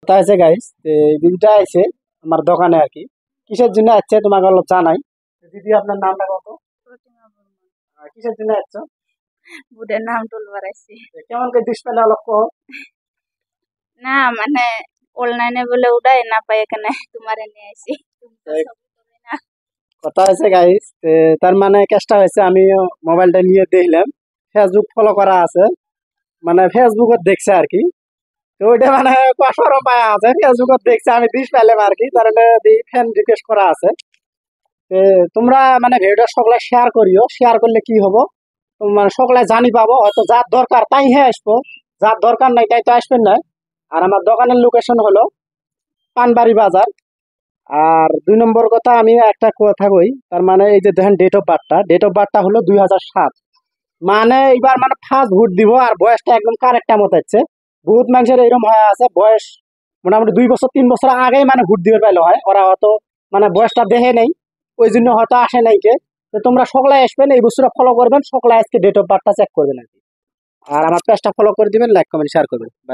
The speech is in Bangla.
কথা আছে গাইস, দিদিটা আছে আমার দোকানে আর কি। কিসের জন্য আসছে তোমাকে অলপ জানাই। দিদি আপনার নামটা কত? প্রতিমা বর্মন। কিসের জন্য আসছো? বুটের নাম তুলবার আইছি। কেমন করে দিস পেলে অলপ কো। না মানে অনলাইনে বলে উড়াই না পাই এখানে তোমারে নিয়ে আইছি। তুমি তো এই ছবি তোলে না। কথা আছে গাইস, তার মানে কেসটা হয়েছে আমি মোবাইলটা নিয়ে দেখলাম ফেসবুক ফলো করা আছে, মানে ফেসবুকত দেখছে আর কি। তো ওইটা মানে কসরও পায়া আছে ফেসবুকত দেখছে আমি দিস পেলাম আর কি, তার ফ্যান রিকোয়েস্ট করা আছে। তোমরা মানে ভিডিওটা সকলে শেয়ার করিও, শেয়ার করলে কি হবো মানে সকলে জানি পাবো, হয়তো যার দরকার তাই হ্যাঁ আসবো, যার দরকার নাই তাই তো আসবেন না। আর আমার দোকানের লোকেশন হলো পানবাড়ি বাজার। আর 2 নম্বর কথা আমি একটা কথা কই, তার মানে এই যে দেখেন ডেট অফ বার্থটা হলো 2007। মানে এবার মানে ফার্স্ট ভোট দিব আর বয়সটা একদম কারেক্ট টাইম হচ্ছে। বহুত মানুষের এরকম হয়ে আছে বয়স মোটামুটি 2 বছর 3 বছর আগেই মানে ভোট দিতে পারলে হয়, ওরা হয়তো মানে বয়সটা দেখে নেই, ওই জন্য হয়তো আসে নাই কে। তো তোমরা সকলে আসবেন, এই বছরটা ফলো করবেন, সকলে আজকে ডেট অফ বার্থটা চেক করবেন আর কি। আর আমার পেজটা ফলো করে দিবেন, লাইক কমেন্ট শেয়ার করবেন।